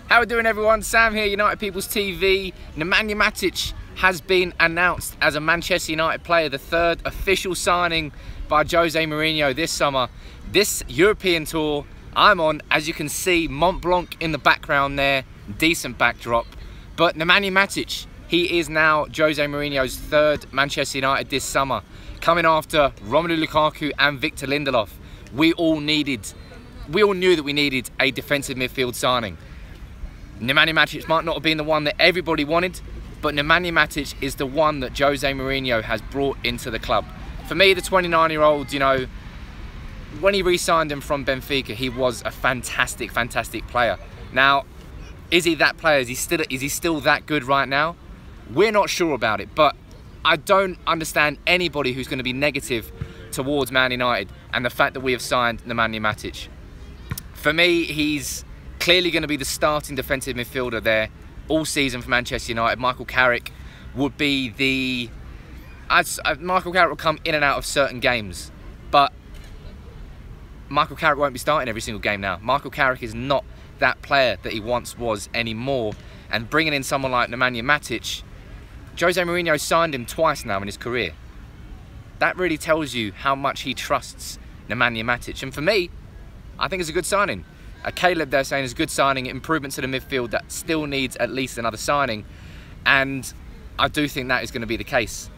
How are we doing, everyone? Sam here, United People's TV. Nemanja Matic has been announced as a Manchester United player, the third official signing by Jose Mourinho this summer. This European tour I'm on, as you can see, Mont Blanc in the background there, decent backdrop. But Nemanja Matic, he is now Jose Mourinho's third Manchester United this summer, coming after Romelu Lukaku and Victor Lindelof. We all knew that we needed a defensive midfield signing. Nemanja Matic might not have been the one that everybody wanted, but Nemanja Matic is the one that Jose Mourinho has brought into the club. For me, the 29-year-old, you know, when he re-signed him from Benfica, he was a fantastic, fantastic player. Now, is he that player? Is he still that good right now? We're not sure about it, but I don't understand anybody who's going to be negative towards Man United and the fact that we have signed Nemanja Matic. For me, he's clearly going to be the starting defensive midfielder there all season for Manchester United. Michael Carrick would be the... Michael Carrick will come in and out of certain games, but Michael Carrick won't be starting every single game now. Michael Carrick is not that player that he once was anymore, and bringing in someone like Nemanja Matic, Jose Mourinho signed him twice now in his career. That really tells you how much he trusts Nemanja Matic, and for me, I think it's a good signing. Caleb there saying it's a good signing, improvement to the midfield that still needs at least another signing, and I do think that is going to be the case.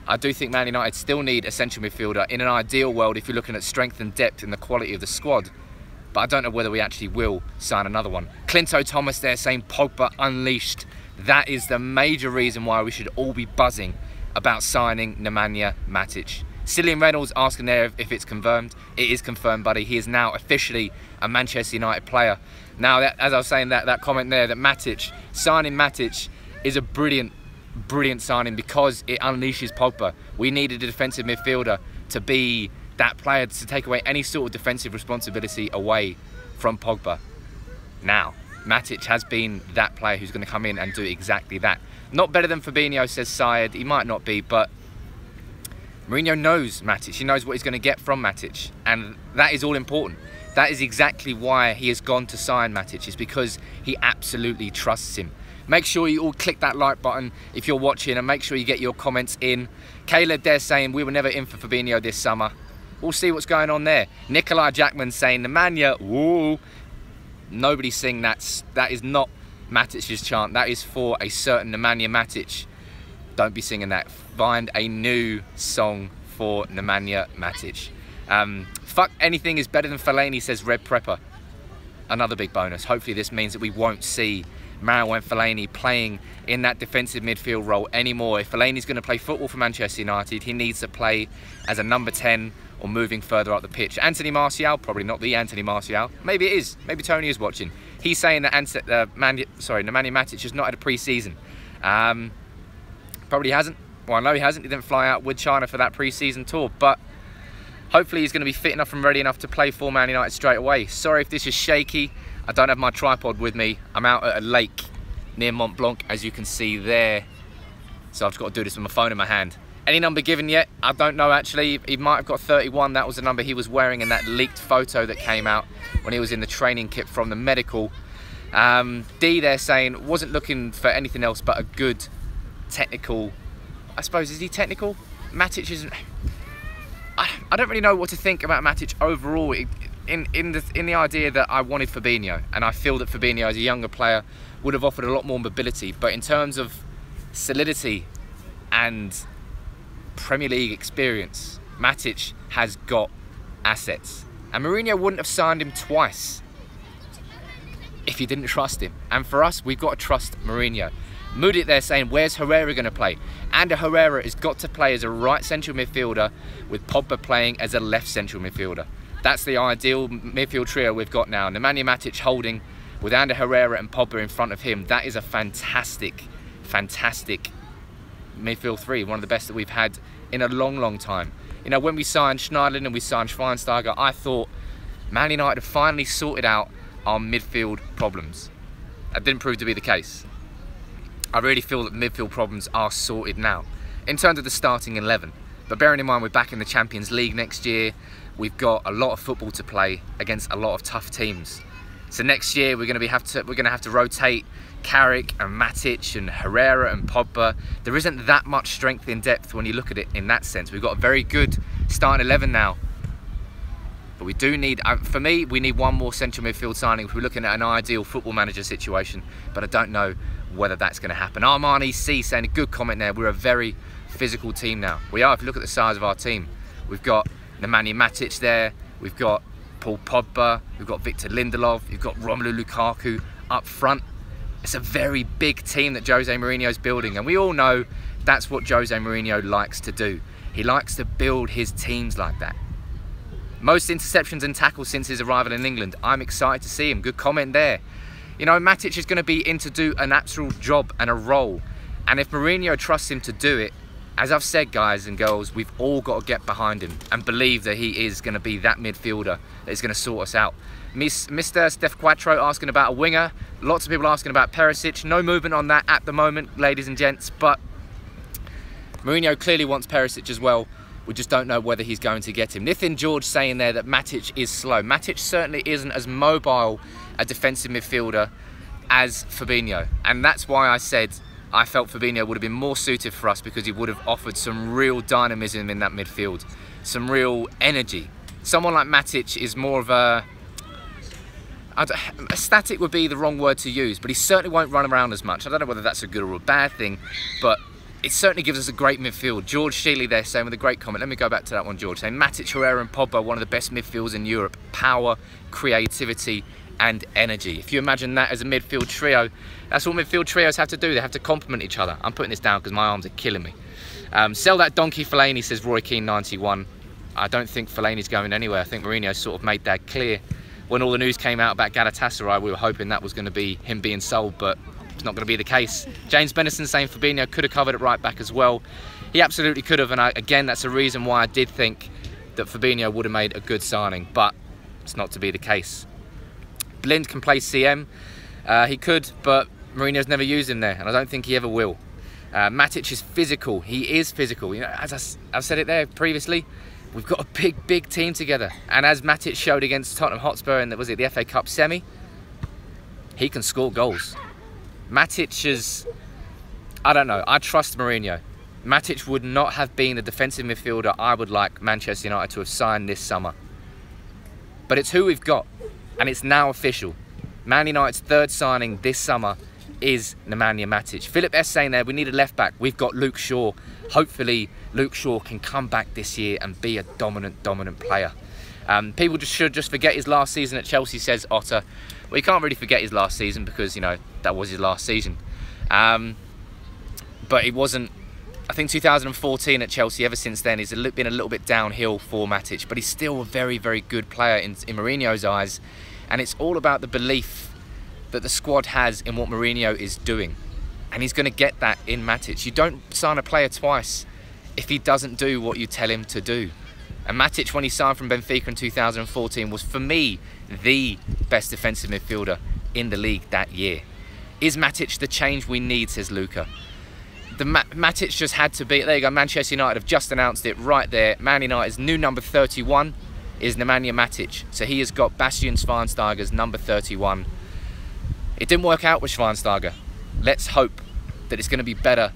I do think Man United still need a central midfielder in an ideal world if you're looking at strength and depth in the quality of the squad, but I don't know whether we actually will sign another one. Clinto Thomas there saying Pogba unleashed. That is the major reason why we should all be buzzing about signing Nemanja Matic. Cillian Reynolds asking there if it's confirmed. It is confirmed, buddy. He is now officially a Manchester United player. Now, as I was saying, that comment there, that signing Matic is a brilliant signing because it unleashes Pogba. We needed a defensive midfielder to be that player to take away any sort of defensive responsibility away from Pogba. Now, Matic has been that player who's going to come in and do exactly that. Not better than Fabinho, says Syed. He might not be, but Mourinho knows Matic. He knows what he's going to get from Matic, and that is all important. That is exactly why he has gone to sign Matic, is because he absolutely trusts him. Make sure you all click that like button if you're watching, and make sure you get your comments in. Caleb there saying we were never in for Fabinho this summer. We'll see what's going on there. Nikolai Jackman saying Nemanja, whoa. Nobody sing that. That is not Matic's chant. That is for a certain Nemanja Matic. Don't be singing that. Find a new song for Nemanja Matic. Fuck anything is better than Fellaini, says Red Prepper. Another big bonus. Hopefully this means that we won't see Marouane Fellaini playing in that defensive midfield role anymore. If Fellaini's going to play football for Manchester United, he needs to play as a number 10 or moving further up the pitch. Anthony Martial, probably not the Anthony Martial. Maybe it is. Maybe Tony is watching. He's saying that Nemanja Matic has not had a pre-season. Probably hasn't. Well, I know he hasn't. He didn't fly out with China for that pre-season tour, but hopefully he's going to be fit enough and ready enough to play for Man United straight away. Sorry if this is shaky. I don't have my tripod with me. I'm out at a lake near Mont Blanc, as you can see there. So I've just got to do this with my phone in my hand. Any number given yet? I don't know, actually. He might have got 31. That was the number he was wearing in that leaked photo that came out when he was in the training kit from the medical. D there saying, wasn't looking for anything else but a good technical... I suppose, is he technical? Matic isn't... I don't really know what to think about Matic overall in the idea that I wanted Fabinho, and I feel that Fabinho as a younger player would have offered a lot more mobility, but in terms of solidity and Premier League experience, Matic has got assets, and Mourinho wouldn't have signed him twice if he didn't trust him. And for us, we've got to trust Mourinho. Moody there saying, where's Herrera going to play? And Herrera has got to play as a right central midfielder with Pogba playing as a left central midfielder. That's the ideal midfield trio we've got now. Nemanja Matic holding with Ander Herrera and Pogba in front of him. That is a fantastic, fantastic midfield three. One of the best that we've had in a long, long time. You know, when we signed Schneiderlin and we signed Schweinsteiger, I thought Man United have finally sorted out our midfield problems. That didn't prove to be the case. I really feel that midfield problems are sorted now in terms of the starting 11. But bearing in mind we're back in the Champions League next year, we've got a lot of football to play against a lot of tough teams. So next year we're going to have to rotate Carrick and Matic and Herrera and Pogba. There isn't that much strength in depth when you look at it in that sense. We've got a very good starting 11 now. But we do need, for me, we need one more central midfield signing if we're looking at an ideal football manager situation. But I don't know whether that's going to happen. Armani C saying a good comment there. We're a very physical team now. We are, if you look at the size of our team. We've got Nemanja Matic there. We've got Paul Pogba. We've got Victor Lindelof. You've got Romelu Lukaku up front. It's a very big team that Jose Mourinho's building. And we all know that's what Jose Mourinho likes to do. He likes to build his teams like that. Most interceptions and tackles since his arrival in England. I'm excited to see him. Good comment there. You know, Matic is going to be in to do an actual job and a role. And if Mourinho trusts him to do it, as I've said, guys and girls, we've all got to get behind him and believe that he is going to be that midfielder that is going to sort us out. Mr. Steph Quattro asking about a winger. Lots of people asking about Perisic. No movement on that at the moment, ladies and gents. But Mourinho clearly wants Perisic as well. We just don't know whether he's going to get him. Nathan George saying there that Matic is slow. Matic certainly isn't as mobile a defensive midfielder as Fabinho. And that's why I said I felt Fabinho would have been more suited for us, because he would have offered some real dynamism in that midfield. Some real energy. Someone like Matic is more of a static would be the wrong word to use, but he certainly won't run around as much. I don't know whether that's a good or a bad thing, but it certainly gives us a great midfield. George Shealy there saying with a great comment. Let me go back to that one, George. Saying Matic, Herrera and Pogba, one of the best midfields in Europe. Power, creativity and energy. If you imagine that as a midfield trio, that's what midfield trios have to do. They have to complement each other. I'm putting this down because my arms are killing me. Sell that donkey Fellaini, says Roy Keane 91. I don't think Fellaini's going anywhere. I think Mourinho sort of made that clear. When all the news came out about Galatasaray, we were hoping that was going to be him being sold, but it's not going to be the case. James Benison saying Fabinho could have covered it right back as well. He absolutely could have, and again, that's a reason why I did think that Fabinho would have made a good signing, but it's not to be the case. Blind can play CM. He could, but Mourinho's never used him there, and I don't think he ever will. Matic is physical. He is physical. You know, as I've said it there previously, we've got a big team together. And as Matic showed against Tottenham Hotspur in the FA Cup semi, he can score goals. Matic is, I don't know, I trust Mourinho. Matic would not have been the defensive midfielder I would like Manchester United to have signed this summer. But it's who we've got, and it's now official. Man United's third signing this summer is Nemanja Matic. Philip S saying there, we need a left back. We've got Luke Shaw. Hopefully Luke Shaw can come back this year and be a dominant player. People should just forget his last season at Chelsea, says Otter. Well, you can't really forget his last season because, you know, that was his last season. But it wasn't, I think 2014 at Chelsea, ever since then, he's been a little bit downhill for Matic, but he's still a very good player in Mourinho's eyes. And it's all about the belief that the squad has in what Mourinho is doing. And he's going to get that in Matic. You don't sign a player twice if he doesn't do what you tell him to do. And Matic, when he signed from Benfica in 2014, was, for me, the best defensive midfielder in the league that year. Is Matic the change we need, says Luca. Matic just had to be, there you go, Manchester United have just announced it right there. Man United's new number 31 is Nemanja Matic. So he has got Bastian Schweinsteiger's number 31. It didn't work out with Schweinsteiger. Let's hope that it's going to be better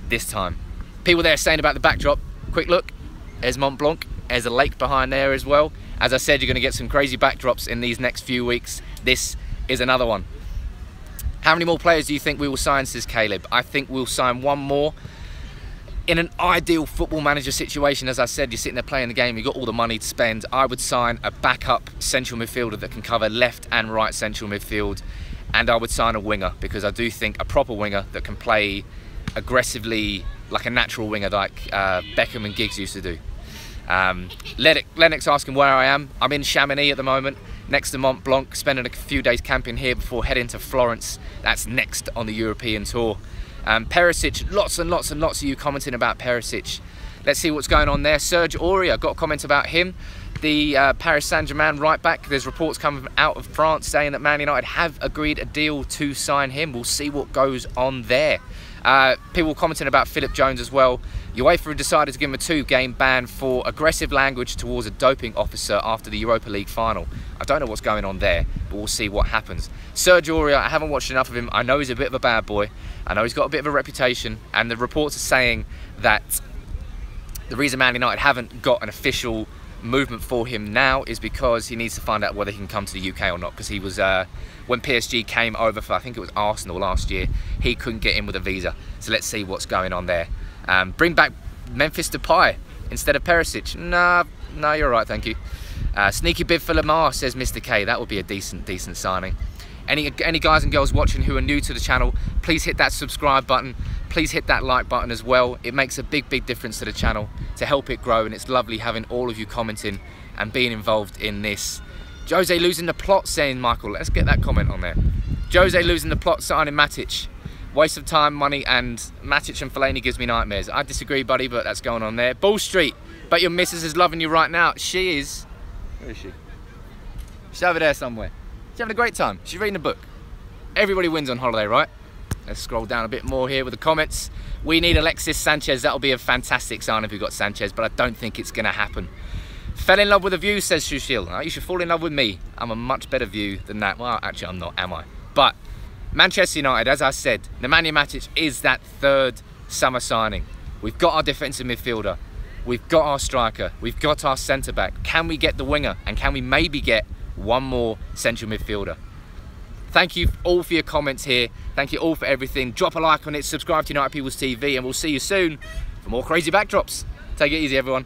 this time. People there saying about the backdrop, quick look, there's Mont Blanc, there's a lake behind there as well. As I said, you're going to get some crazy backdrops in these next few weeks. This is another one. How many more players do you think we will sign, says Caleb? I think we'll sign one more. In an ideal football manager situation, as I said, you're sitting there playing the game, you've got all the money to spend. I would sign a backup central midfielder that can cover left and right central midfield. And I would sign a winger, because I do think a proper winger that can play aggressively like a natural winger like Beckham and Giggs used to do. Lennox asking where I am. I'm in Chamonix at the moment, next to Mont Blanc, spending a few days camping here before heading to Florence. That's next on the European tour. Perisic, lots and lots of you commenting about Perisic. Let's see what's going on there. Serge Aurier, got a comment about him. The Paris Saint-Germain right back. There's reports coming out of France saying that Man United have agreed a deal to sign him. We'll see what goes on there. People commenting about Philip Jones as well. UEFA decided to give him a 2-game ban for aggressive language towards a doping officer after the Europa League final. I don't know what's going on there, but we'll see what happens. Serge Aurier, I haven't watched enough of him. I know he's a bit of a bad boy. I know he's got a bit of a reputation, and the reports are saying that the reason Man United haven't got an official movement for him now is because he needs to find out whether he can come to the UK or not, because he was when PSG came over for, I think it was Arsenal last year, he couldn't get in with a visa. So let's see what's going on there. Bring back Memphis Depay instead of Perisic. No, you're right, thank you. Sneaky bid for Lamar, says Mr. K. That would be a decent signing. Any guys and girls watching who are new to the channel, please hit that subscribe button. Please hit that like button as well. It makes a big difference to the channel to help it grow, and it's lovely having all of you commenting and being involved in this. Jose losing the plot, saying Michael. Let's get that comment on there. Jose losing the plot, signing Matic. Waste of time, money, and Matic and Fellaini gives me nightmares. I disagree, buddy, but that's going on there. Ball Street, but your missus is loving you right now. She is. Where is she? She's over there somewhere. She's having a great time. She's reading a book. Everybody wins on holiday, right? Let's scroll down a bit more here with the comments. We need Alexis Sánchez. That'll be a fantastic sign if we got Sanchez, but I don't think it's going to happen. Fell in love with a view, says Shushil. Oh, you should fall in love with me. I'm a much better view than that. Well, actually, I'm not, am I? But Manchester United, as I said, Nemanja Matic is that 3rd summer signing. We've got our defensive midfielder. We've got our striker. We've got our centre-back. Can we get the winger? And can we maybe get one more central midfielder? Thank you all for your comments here. Thank you all for everything. Drop a like on it. Subscribe to United People's TV. And we'll see you soon for more crazy backdrops. Take it easy, everyone.